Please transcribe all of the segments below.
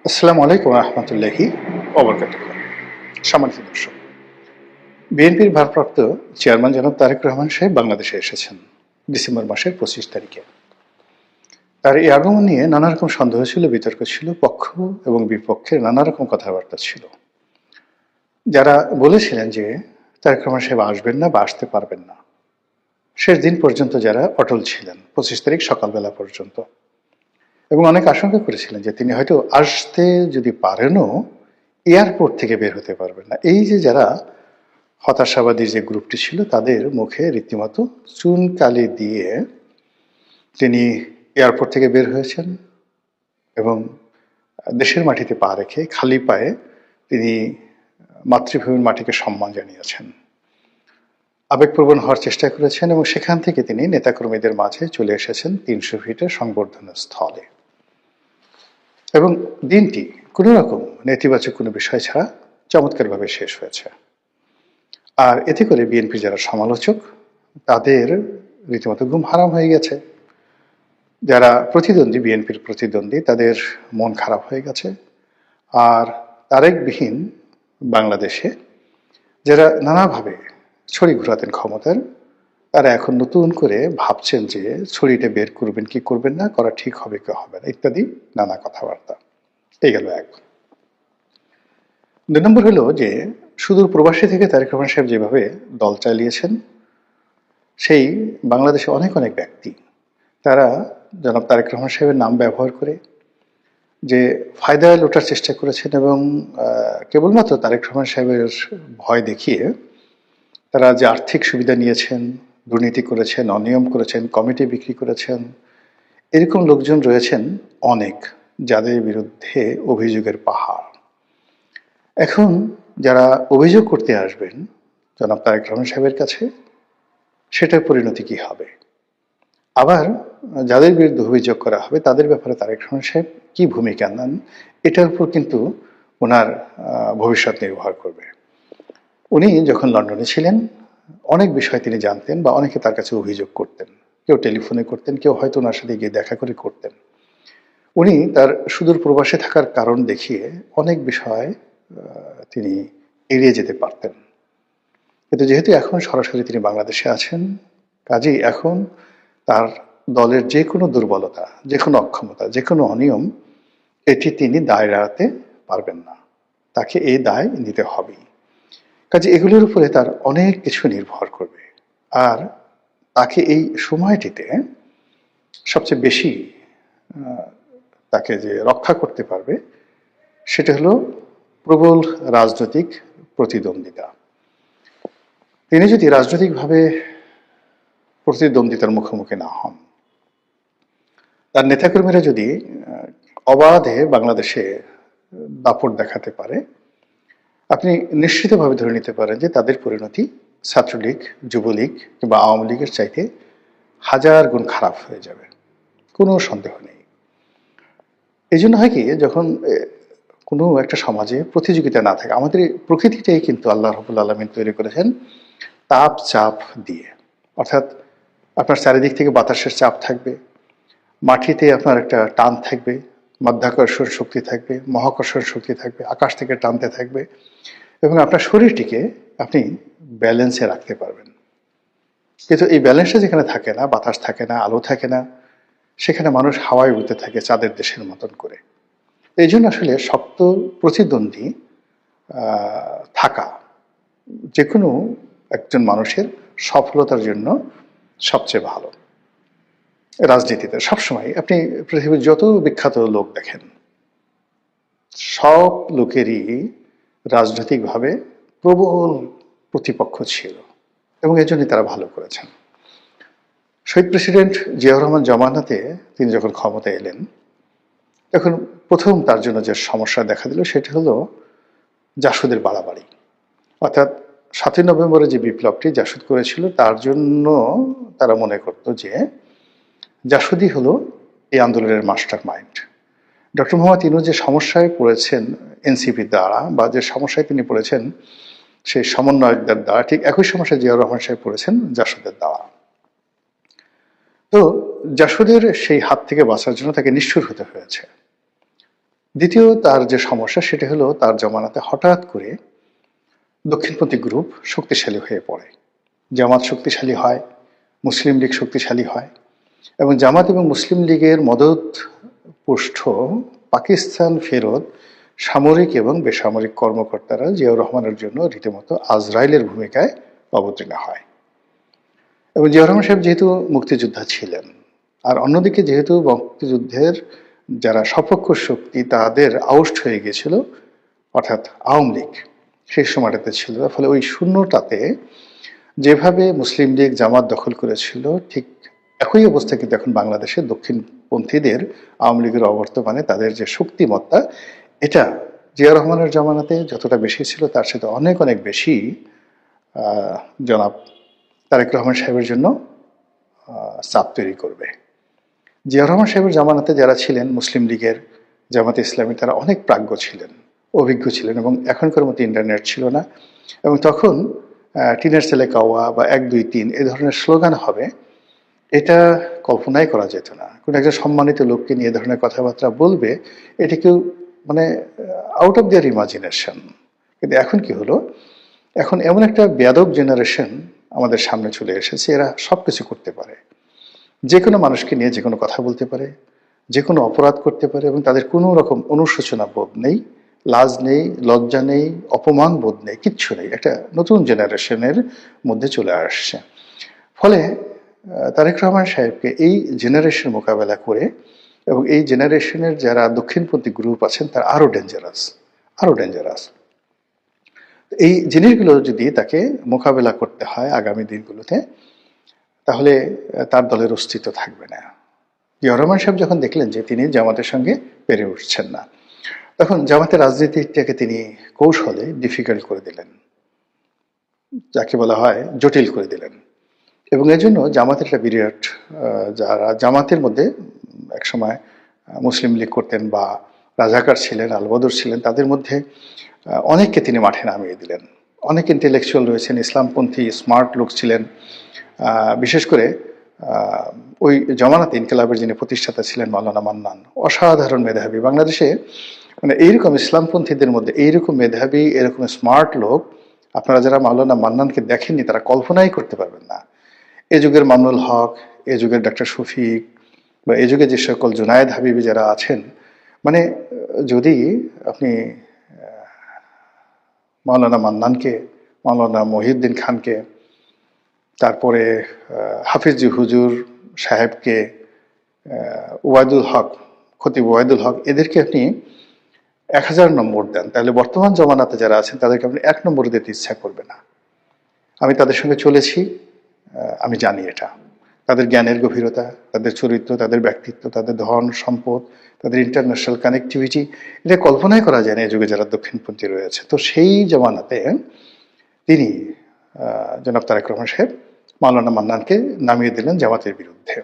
আসসালামু আলাইকুম রহমতুল্লাহি ওবরকাতুহু। সম্মানিত দর্শক, বিএনপির ভারপ্রাপ্ত চেয়ারম্যান জনাব তারেক রহমান সাহেব বাংলাদেশে এসেছেন ডিসেম্বর মাসের 25 তারিখে। তার এই আগমন নিয়ে নানা রকম সন্দেহ ছিল, বিতর্ক ছিল, পক্ষ এবং বিপক্ষের নানা রকম কথাবার্তা ছিল। যারা বলেছিলেন যে তারেক রহমান সাহেব আসবেন না বা আসতে পারবেন না, শেষ দিন পর্যন্ত যারা অটল ছিলেন 25 তারিখ সকালবেলা পর্যন্ত, এবং অনেক আশঙ্কা করেছিলেন যে তিনি হয়তো আসতে যদি পারেনও এয়ারপোর্ট থেকে বের হতে পারবেন না। এই যে যারা হতাশাবাদী যে গ্রুপটি ছিল, তাদের মুখে রীতিমতো চুনকালি দিয়ে তিনি এয়ারপোর্ট থেকে বের হয়েছেন এবং দেশের মাটিতে পা রেখে খালি পায়ে তিনি মাতৃভূমির মাটিকে সম্মান জানিয়েছেন, আবেগপ্রবণ হওয়ার চেষ্টা করেছেন এবং সেখান থেকে তিনি নেতাকর্মীদের মাঝে চলে এসেছেন 300 ফিটের সংবর্ধনা স্থলে। এবং দিনটি কোনো রকম নেতিবাচক কোনো বিষয় ছাড়া চমৎকারভাবে শেষ হয়েছে। আর এতে করে বিএনপি যারা সমালোচক, তাদের রীতিমতো ঘুম হারাম হয়ে গেছে। যারা প্রতিদ্বন্দ্বী, বিএনপির প্রতিদ্বন্দ্বী, তাদের মন খারাপ হয়ে গেছে। আর তারেকবিহীন বাংলাদেশে যারা নানাভাবে ছড়ি ঘুরাতেন ক্ষমতার, তারা এখন নতুন করে ভাবছেন যে ছড়িটা বের করবেন কি করবেন না, করা ঠিক হবে কি হবে না, ইত্যাদি নানা কথাবার্তা। এই গেল এক। 2 নম্বর হলো যে সুদূর প্রবাসী থেকে তারেক রহমান সাহেব যেভাবে দল চালিয়েছেন, সেই বাংলাদেশে অনেক অনেক ব্যক্তি, তারা জনাব তারেক রহমান সাহেবের নাম ব্যবহার করে যে ফায়দা লোটার চেষ্টা করেছেন এবং কেবলমাত্র তারেক রহমান সাহেবের ভয় দেখিয়ে তারা যে আর্থিক সুবিধা নিয়েছেন, দুর্নীতি করেছেন, অনিয়ম করেছেন, কমিটি বিক্রি করেছেন, এরকম লোকজন রয়েছেন অনেক, যাদের বিরুদ্ধে অভিযোগের পাহাড়। এখন যারা অভিযোগ করতে আসবেন জনাব তারেক রহমান সাহেবের কাছে, সেটার পরিণতি কি হবে? আবার যাদের বিরুদ্ধে অভিযোগ করা হবে তাদের ব্যাপারে তারেক রহমান সাহেব কি ভূমিকা নেন, এটার উপর কিন্তু ওনার ভবিষ্যৎ নির্ভর করবে। উনি যখন লন্ডনে ছিলেন, অনেক বিষয় তিনি জানতেন বা অনেকে তার কাছে অভিযোগ করতেন, কেউ টেলিফোনে করতেন, কেউ হয়তো ওনার সাথে গিয়ে দেখা করে করতেন। উনি তার সুদূর প্রবাসে থাকার কারণ দেখিয়ে অনেক বিষয় তিনি এড়িয়ে যেতে পারতেন। কিন্তু যেহেতু এখন সরাসরি তিনি বাংলাদেশে আছেন, কাজেই এখন তার দলের যে কোনো দুর্বলতা, যে কোনো অক্ষমতা, যে কোনো অনিয়ম, এটি তিনি দায় এড়াতে পারবেন না। তাকে এই দায় নিতে হবেই। কাজে এগুলোর উপরে তার অনেক কিছু নির্ভর করবে। আর তাকে এই সময়টিতে সবচেয়ে বেশি তাকে যে রক্ষা করতে পারবে, সেটা হলো প্রবল রাজনৈতিক প্রতিদ্বন্দ্বিতা। তিনি যদি রাজনৈতিকভাবে প্রতিদ্বন্দ্বিতার মুখোমুখি না হন, তার নেতাকর্মীরা যদি অবাধে বাংলাদেশে দাপট দেখাতে পারে, আপনি নিশ্চিতভাবে ধরে নিতে পারেন যে তাদের পরিণতি ছাত্রলীগ, যুবলীগ কিংবা আওয়ামী লীগের চাইতে 1000 গুণ খারাপ হয়ে যাবে, কোনো সন্দেহ নেই। এই জন্য হয় কি, যখন কোনো একটা সমাজে প্রতিযোগিতা না থাকে, আমাদের প্রকৃতিটাই কিন্তু আল্লাহ রাব্বুল আলামিন তৈরি করেছেন তাপ চাপ দিয়ে। অর্থাৎ আপনার চারিদিক থেকে বাতাসের চাপ থাকবে, মাটিতে আপনার একটা টান থাকবে, মাধ্যাকর্ষণ শক্তি থাকবে, মহাকর্ষণ শক্তি থাকবে, আকাশ থেকে টানতে থাকবে, এবং আপনার শরীরটিকে আপনি ব্যালেন্সে রাখতে পারবেন। কিন্তু এই ব্যালেন্সটা যেখানে থাকে না, বাতাস থাকে না, আলো থাকে না, সেখানে মানুষ হাওয়ায় উড়তে থাকে চাঁদের দেশের মতন করে। এই জন্য আসলে শক্ত প্রতিদ্বন্দ্বী থাকা যে কোনো একজন মানুষের সফলতার জন্য সবচেয়ে ভালো। রাজনীতিতে সবসময় আপনি পৃথিবীর যত বিখ্যাত লোক দেখেন, সব লোকেরই রাজনৈতিকভাবে প্রবল প্রতিপক্ষ ছিল এবং এর জন্যই তারা ভালো করেছেন। শহীদ প্রেসিডেন্ট জিয়াউর রহমান জমানাতে তিনি যখন ক্ষমতায় এলেন, তখন প্রথম তার জন্য যে সমস্যা দেখা দিল সেটা হলো জাসদের বাড়াবাড়ি। অর্থাৎ 7ই নভেম্বরে যে বিপ্লবটি জাসদ করেছিল, তার জন্য তারা মনে করত যে জাসদই হলো এই আন্দোলনের master mind. Doctor Mohammad Yunus যে সমস্যায় পড়েছেন এনসিপির দ্বারা, বা যে সমস্যায় তিনি পড়েছেন সেই সমন্বয়কদের দ্বারা, ঠিক একই সমস্যায় জিয়াউর রহমান সাহেব পড়েছেন জাসদের দ্বারা। তো জাসদের সেই হাত থেকে বাঁচার জন্য তাকে নিষ্ঠুর হতে হয়েছে। দ্বিতীয় তার যে সমস্যা সেটা হলো তার জমানাতে হঠাৎ করে দক্ষিণপন্থী গ্রুপ শক্তিশালী হয়ে পড়ে। জামাত শক্তিশালী হয়, মুসলিম লীগ শক্তিশালী হয় এবং জামাত এবং মুসলিম লীগের মদত পুষ্ট পাকিস্তান ফেরত সামরিক এবং বেসামরিক কর্মকর্তারা জিয়াউর রহমানের জন্য রীতিমতো আজরাইলের ভূমিকায় অবতীর্ণ হয়। এবং জিয়াউর রহমান সাহেব যেহেতু মুক্তিযোদ্ধা ছিলেন, আর অন্যদিকে যেহেতু মুক্তিযুদ্ধের যারা সপক্ষ শক্তি তাদের আউস্ট হয়ে গিয়েছিল, অর্থাৎ আওয়ামী লীগ সেই সময়টাতে ছিল, ফলে ওই শূন্যটাতে যেভাবে মুসলিম লীগ জামাত দখল করেছিল ঠিক একই অবস্থা কিন্তু এখন বাংলাদেশে দক্ষিণপন্থীদের আওয়ামী লীগের অবর্তমানে তাদের যে শক্তিমত্তা, এটা জিয়াউর রহমানের জামানাতে যতটা বেশি ছিল তার সাথে অনেক অনেক বেশি জনাব তারেক রহমান সাহেবের জন্য চাপ তৈরি করবে। জিয়াউর রহমান সাহেবের জামানাতে যারা ছিলেন মুসলিম লীগের, জামাতে ইসলামী, তারা অনেক প্রাজ্ঞ ছিলেন, অভিজ্ঞ ছিলেন এবং এখনকার মতো ইন্টারনেট ছিল না। এবং তখন টিনের ছেলে কাওয়া বা 1 2 3 এই ধরনের স্লোগান হবে, এটা কল্পনাই করা যেত না। কোনো একজন সম্মানিত লোককে নিয়ে এ ধরনের কথাবার্তা বলবে, এটা কেউ মানে আউট অফ দেয়ার ইমাজিনেশন। কিন্তু এখন কি হলো, এখন এমন একটা বেয়াদব জেনারেশন আমাদের সামনে চলে এসেছে, এরা সব কিছু করতে পারে, যে কোনো মানুষকে নিয়ে যে কোনো কথা বলতে পারে, যে কোনো অপরাধ করতে পারে এবং তাদের কোনো রকম অনুশোচনা বোধ নেই, লাজ নেই, লজ্জা নেই, অপমান বোধ নেই, কিচ্ছু নেই। একটা নতুন জেনারেশনের মধ্যে চলে আসছে। ফলে তারেক রহমান সাহেবকে এই জেনারেশন মোকাবেলা করে এবং এই জেনারেশনের যারা দক্ষিণপন্থী গ্রুপ আছেন তারা আরও ডেঞ্জারাস। এই জিনিসগুলো যদি তাকে মোকাবেলা করতে হয় আগামী দিনগুলোতে, তাহলে তার দলের অস্তিত্ব থাকবে না। জিয়াউর রহমান সাহেব যখন দেখলেন যে তিনি জামাতের সঙ্গে পেরে উঠছেন না, তখন জামাতের রাজনীতিটাকে তিনি কৌশলে ডিফিকাল্ট করে দিলেন, যাকে বলা হয় জটিল করে দিলেন। এবং এজন্য জামাতের একটা বিরাট, যারা জামাতের মধ্যে একসময় মুসলিম লীগ করতেন বা রাজাকার ছিলেন, আলবদর ছিলেন, তাদের মধ্যে অনেককে তিনি মাঠে নামিয়ে দিলেন। অনেক ইন্টেলেকচুয়াল রয়েছেন, ইসলামপন্থী স্মার্ট লোক ছিলেন। বিশেষ করে ওই জমানাতে ইনকিলাবের যিনি প্রতিষ্ঠাতা ছিলেন মাওলানা মান্নান, অসাধারণ মেধাবী। বাংলাদেশে মানে এইরকম ইসলামপন্থীদের মধ্যে এইরকম মেধাবী, এরকম স্মার্ট লোক আপনারা যারা মাওলানা মান্নানকে দেখেননি তারা কল্পনাই করতে পারবেন না। এ যুগের মামুনুল হক, এ যুগের ডক্টর শফিক বা এ যুগে যে সকল জুনায়েদ হাবিবি যারা আছেন, মানে যদি আপনি মাওলানা মান্নানকে, মাওলানা মহিউদ্দিন খানকে, তারপরে হাফিজি হুজুর সাহেবকে, ওয়াইদুল হক, খতিব ওয়াইদুল হক, এদেরকে আপনি 1000 নম্বর দেন, তাহলে বর্তমান জমানাতে যারা আছেন তাদেরকে আপনি 1 নম্বর দিতে ইচ্ছা করবে না। আমি তাদের সঙ্গে চলেছি, আমি জানি এটা। তাদের জ্ঞানের গভীরতা, তাদের চরিত্র, তাদের ব্যক্তিত্ব, তাদের ধন সম্পদ, তাদের ইন্টারন্যাশনাল কানেক্টিভিটি, এটা কল্পনাই করা যায় না এই যুগে যারা দক্ষিণপন্থী রয়েছে। তো সেই জমানাতে তিনি জনাব তারেক রহমান সাহেব মাওলানা মান্নানকে নামিয়ে দিলেন জামাতের বিরুদ্ধে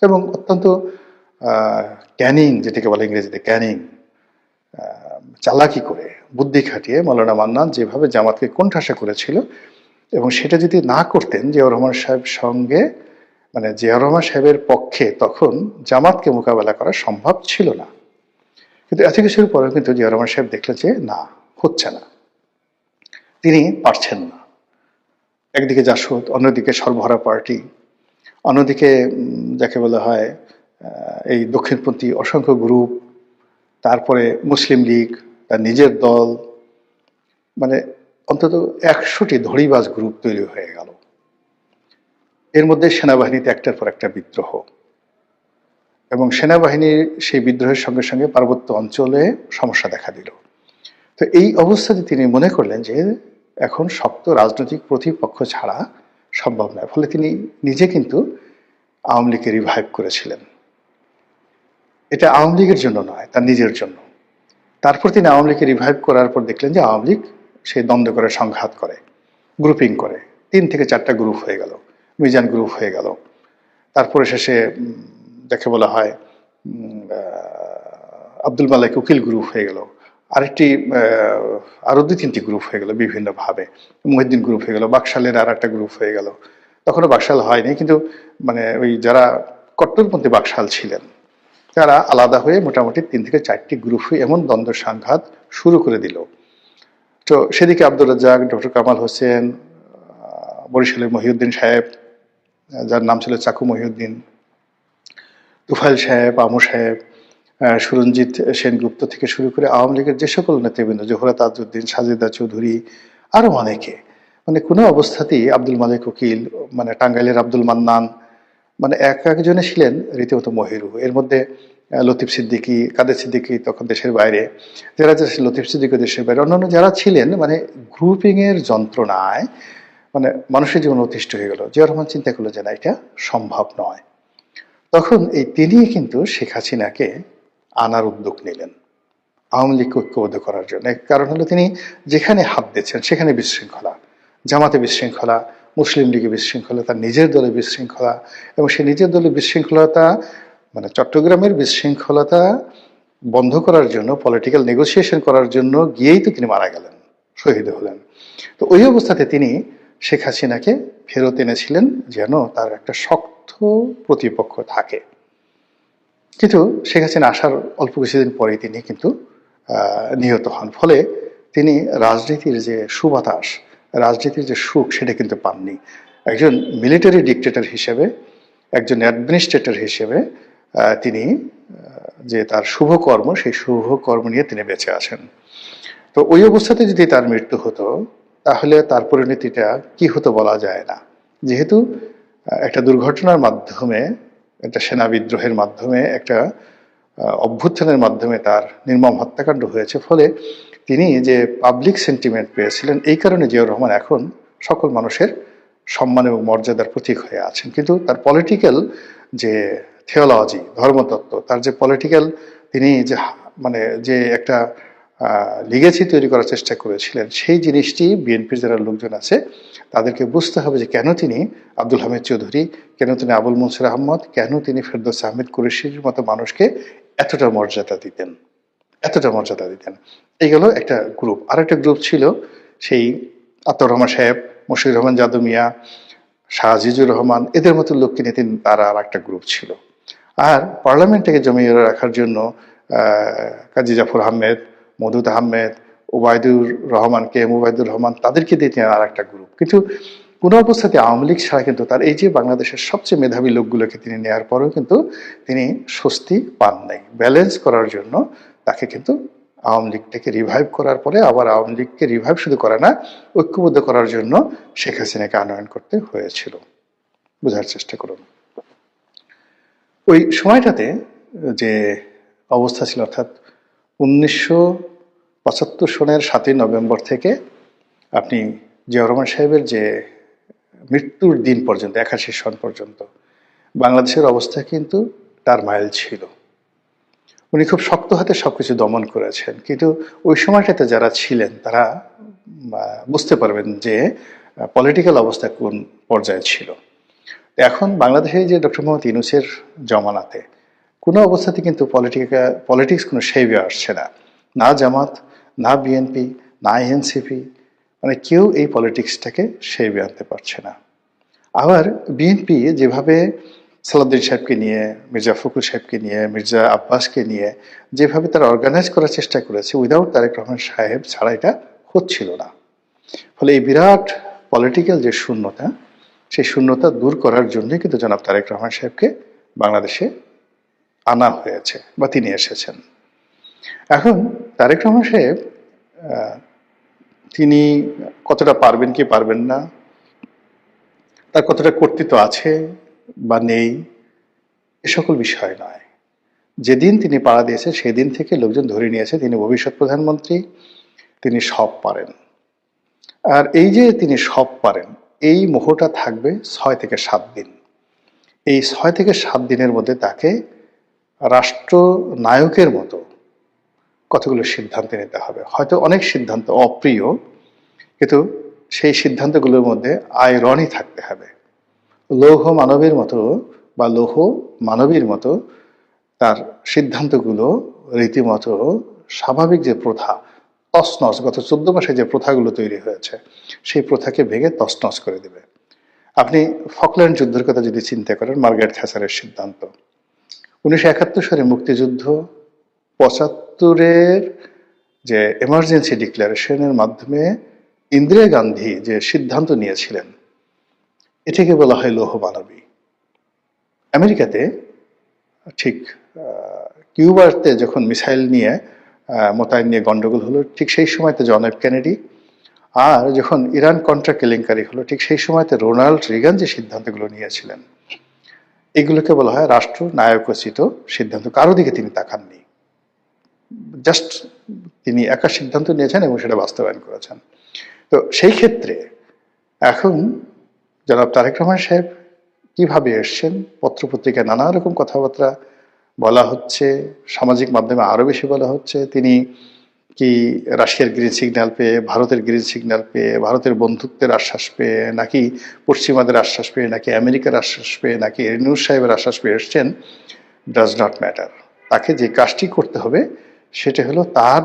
এবং অত্যন্ত ক্যানিং, যেটাকে বলে ইংরেজিতে ক্যানিং, চালাকি করে বুদ্ধি খাটিয়ে মাওলানা মান্নান যেভাবে জামাতকে কোণঠাসা করেছিল, এবং সেটা যদি না করতেন জিয়াউর রহমান সাহেব সঙ্গে, মানে জিয়াউর রহমান সাহেবের পক্ষে তখন জামাতকে মোকাবেলা করা সম্ভব ছিল না। কিন্তু এত কিছুর পরেও কিন্তু জিয়াউর রহমান সাহেব দেখলেন যে না, হচ্ছে না, তিনি পারছেন না। একদিকে জাসদ, অন্যদিকে সর্বহারা পার্টি, অন্যদিকে যাকে বলা হয় এই দক্ষিণপন্থী অসংখ্য গ্রুপ, তারপরে মুসলিম লীগ, তার নিজের দল, মানে অন্তত 100টি ধড়িবাজ গ্রুপ তৈরি হয়ে গেল। এর মধ্যে সেনাবাহিনীতে একটার পর একটা বিদ্রোহ, এবং সেনাবাহিনীর সেই বিদ্রোহের সঙ্গে সঙ্গে পার্বত্য অঞ্চলে সমস্যা দেখা দিল। তো এই অবস্থাতে তিনি মনে করলেন যে এখন শক্ত রাজনৈতিক প্রতিপক্ষ ছাড়া সম্ভব নয়। ফলে তিনি নিজে কিন্তু আওয়ামী লীগকে রিভাইভ করেছিলেন। এটা আওয়ামী লীগের জন্য নয়, তার নিজের জন্য। তারপর তিনি আওয়ামী লীগকে রিভাইভ করার পর দেখলেন যে আওয়ামী লীগ সেই দ্বন্দ্ব করে, সংঘাত করে, গ্রুপিং করে, 3 থেকে 4টা গ্রুপ হয়ে গেল, মিজান গ্রুপ হয়ে গেল। তারপরে শেষে যাকে বলা হয় আব্দুল মালেক উকিল গ্রুপ হয়ে গেল, আরেকটি আরো 2-3টি গ্রুপ হয়ে গেল বিভিন্নভাবে, মহিউদ্দিন গ্রুপ হয়ে গেল, বাকশালের আর একটা গ্রুপ হয়ে গেল। তখনও বাকশাল হয়নি, কিন্তু মানে ওই যারা কট্টরপন্থী বাকশাল ছিলেন তারা আলাদা হয়ে মোটামুটি 3 থেকে 4টি গ্রুপ হয়ে এমন দ্বন্দ্ব সংঘাত শুরু করে দিল। তো সেদিকে আব্দুর রাজ্জাক, ডক্টর কামাল হোসেন, বরিশালের মহিউদ্দিন সাহেব, যার নাম ছিল চাকু মহিউদ্দিন, তুফাইল সাহেব, আমু সাহেব, সুরঞ্জিত সেনগুপ্ত থেকে শুরু করে আওয়ামী লীগের যে সকল নেতৃবৃন্দ, জোহরা তাজউদ্দিন, সাজেদা চৌধুরী, আরো অনেকে, মানে কোনো অবস্থাতেই আব্দুল মালিক উকিল, মানে টাঙ্গাইলের আব্দুল মান্নান, মানে এক একজনে ছিলেন রীতিমতো মহিরু। এর মধ্যে লতিফ সিদ্দিকী, কাদের সিদ্দিকী তখন দেশের বাইরে, যারা লতিফ সিদ্দিকী দেশের বাইরে, অন্যান্য যারা ছিলেন, মানে গ্রুপিং এর যন্ত্রণায় মানে মানুষের জীবন অতিষ্ঠ হয়ে গেল। জিয়া রহমান চিন্তা করলো যে না, এটা সম্ভব নয়। তখন এই তিনি কিন্তু শেখ হাসিনাকে আনার উদ্যোগ নিলেন আওয়ামী লীগকে ঐক্যবদ্ধ করার জন্য। কারণ হলো তিনি যেখানে হাত দিচ্ছেন সেখানে বিশৃঙ্খলা, জামাতে বিশৃঙ্খলা, মুসলিম লীগে বিশৃঙ্খলা, তার নিজের দলে বিশৃঙ্খলা, এবং সে নিজের দলে বিশৃঙ্খলতা, মানে চট্টগ্রামের বিশৃঙ্খলতা বন্ধ করার জন্য, পলিটিক্যাল নেগোসিয়েশন করার জন্য গিয়েই তো তিনি মারা গেলেন, শহীদ হলেন। তো ওই অবস্থাতে তিনি শেখ হাসিনাকে ফেরত এনেছিলেন যেন তার একটা শক্ত প্রতিপক্ষ থাকে। কিন্তু শেখ হাসিনা আসার অল্প কিছুদিন পরেই তিনি কিন্তু নিহত হন। ফলে তিনি রাজনীতির যে সুবাতাস, রাজনীতির যে সুখ, সেটা কিন্তু পাননি। একজন মিলিটারি ডিক্টেটর হিসেবে, একজন অ্যাডমিনিস্ট্রেটর হিসেবে তিনি যে তার শুভকর্ম, সেই শুভকর্ম নিয়ে তিনি বেঁচে আছেন। তো ওই অবস্থাতে যদি তার মৃত্যু হতো, তাহলে তার পরিণতিটা কি হতো বলা যায় না। যেহেতু একটা দুর্ঘটনার মাধ্যমে, একটা সেনা বিদ্রোহের মাধ্যমে, একটা অভ্যুত্থানের মাধ্যমে তার নির্মম হত্যাকাণ্ড হয়েছে, ফলে তিনি যে পাবলিক সেন্টিমেন্ট পেয়েছিলেন, এই কারণে জিয়াউর রহমান এখন সকল মানুষের সম্মান এবং মর্যাদার প্রতীক হয়ে আছেন। কিন্তু তার পলিটিক্যাল যে থিওলজি, ধর্মতত্ত্ব, তার যে পলিটিক্যাল, তিনি যে মানে যে একটা লিগেসি তৈরি করার চেষ্টা করেছিলেন, সেই জিনিসটি বিএনপির যারা লোকজন আছে তাদেরকে বুঝতে হবে যে কেন তিনি আব্দুল হামিদ চৌধুরী, কেন তিনি আবুল মনসুর আহমদ, কেন তিনি ফেরদৌস আহমেদ কুরেশির মতো মানুষকে এতটা মর্যাদা দিতেন, এতটা মর্যাদা দিতেন। এইগুলো একটা গ্রুপ। আর একটা গ্রুপ ছিল সেই আতাউর রহমান সাহেব, মশিউর রহমান যাদু মিয়া, শাহ আজিজুর রহমান, এদের মতো লোককে নিয়ে তারা আর একটা গ্রুপ ছিল। আর পার্লামেন্টটাকে জমিয়ে রাখার জন্য কাজী জাফর আহমেদ, মধুদ আহমেদ, ওবায়দুর রহমান, কে এম ওবায়দুর রহমান, তাদেরকে দিয়ে তিনি আর একটা গ্রুপ। কিন্তু কোনো অবস্থাতে আওয়ামী লীগ ছাড়া কিন্তু তার এই যে বাংলাদেশের সবচেয়ে মেধাবী লোকগুলোকে তিনি নেওয়ার পরেও কিন্তু তিনি স্বস্তি পান নাই। ব্যালেন্স করার জন্য তাকে কিন্তু আওয়ামী লীগটাকে রিভাইভ করার পরে আবার আওয়ামী লীগকে রিভাইভ শুধু করে না, ঐক্যবদ্ধ করার জন্য শেখ হাসিনাকে আনয়ন করতে হয়েছিল। বোঝার চেষ্টা করুন ওই সময়টাতে যে অবস্থা ছিল, অর্থাৎ 1975 সনের 7ই নভেম্বর থেকে আপনি জিয়াউর রহমান সাহেবের যে মৃত্যুর দিন পর্যন্ত, 81 সন পর্যন্ত বাংলাদেশের অবস্থা কিন্তু টারমাইল ছিল। উনি খুব শক্ত হাতে সবকিছু দমন করেছেন। কিন্তু ওই সময়টাতে যারা ছিলেন তারা বুঝতে পারবেন যে পলিটিক্যাল অবস্থা কোন পর্যায়ে ছিল। এখন বাংলাদেশে যে ডক্টর মোহাম্মদ ইউনূসের জমানাতে কোনো অবস্থাতে কিন্তু পলিটিক্স কোনো শেভে আসছে না, না জামাত, না বিএনপি, না এনসিপি, মানে কেউ এই পলিটিক্সটাকে শেভে আনতে পারছে না। আবার বিএনপি যেভাবে সালাউদ্দিন সাহেবকে নিয়ে, মির্জা ফখরুল সাহেবকে নিয়ে, মির্জা আব্বাসকে নিয়ে যেভাবে তারা অর্গানাইজ করার চেষ্টা করেছে, উইদাউট তারেক রহমান সাহেব ছাড়া এটা হচ্ছিল না। ফলে এই বিরাট পলিটিক্যাল যে শূন্যতা, সেই শূন্যতা দূর করার জন্যই কিন্তু জনাব তারেক রহমান সাহেবকে বাংলাদেশে আনা হয়েছে বা তিনি এসেছেন। এখন তারেক রহমান সাহেব তিনি কতটা পারবেন কি পারবেন না, তার কতটা কর্তৃত্ব আছে বা নেই, এ সকল বিষয় নয়। যেদিন তিনি পাড়া দিয়েছে সেদিন থেকে লোকজন ধরে নিয়েছে তিনি ভবিষ্যৎ প্রধানমন্ত্রী, তিনি সব পারেন। আর এই যে তিনি সব পারেন, এই মোহটা থাকবে 6 থেকে 7 দিন। এই 6 থেকে 7 দিনের মধ্যে তাকে রাষ্ট্রনায়কের মতো কতগুলো সিদ্ধান্ত নিতে হবে। হয়তো অনেক সিদ্ধান্ত অপ্রিয়, কিন্তু সেই সিদ্ধান্তগুলোর মধ্যে আইরনি থাকতে হবে। লৌহ মানবের মতো বা লৌহ মানবীর মতো তার সিদ্ধান্তগুলো রীতিমতো স্বাভাবিক যে প্রথা, তছনছ, গত 14 মাসে যে প্রথাগুলো তৈরি হয়েছে সেই প্রথাকে ভেঙে তছনছ করে দেবে। আপনি ফকল্যান্ড যুদ্ধের কথা যদি চিন্তা করেন, মার্গারেট থ্যাচারের সিদ্ধান্ত, 1971 সালে মুক্তিযুদ্ধ, 75-এর যে এমার্জেন্সি ডিক্লারেশনের মাধ্যমে ইন্দিরা গান্ধী যে সিদ্ধান্ত নিয়েছিলেন, এটাকে বলা হয় লৌহ মানবী। আমেরিকাতে ঠিক কিউবাতে যখন মিসাইল নিয়ে মোতায়েন নিয়ে গন্ডগোল হলো, ঠিক সেই সময়তে জন এফ কেনেডি, আর যখন ইরান কন্ট্রা কেলেঙ্কারি হলো, ঠিক সেই সময়তে রোনাল্ড রিগান যে সিদ্ধান্তগুলো নিয়েছিলেন, এগুলোকে বলা হয় রাষ্ট্র নায়কোচিত সিদ্ধান্ত। কারো দিকে তিনি তাকাননি, জাস্ট তিনি একা সিদ্ধান্ত নিয়েছেন এবং সেটা বাস্তবায়ন করেছেন। তো সেই ক্ষেত্রে এখন জনাব তারেক রহমান সাহেব কিভাবে এসছেন, পত্রপত্রিকায় নানা রকম কথাবার্তা বলা হচ্ছে, সামাজিক মাধ্যমে আরো বেশি বলা হচ্ছে। তিনি কি রাশিয়ার গ্রিন সিগন্যাল পেয়ে, ভারতের গ্রিন সিগন্যাল পেয়ে, ভারতের বন্ধুত্বের আশ্বাস পেয়ে, নাকি পশ্চিমাদের আশ্বাস পেয়ে, নাকি আমেরিকার আশ্বাস পেয়ে, নাকি রেনুর সাহেবের আশ্বাস পেয়ে এসছেন, ডাজ নট ম্যাটার। তাকে যে কাজটি করতে হবে সেটা হলো তার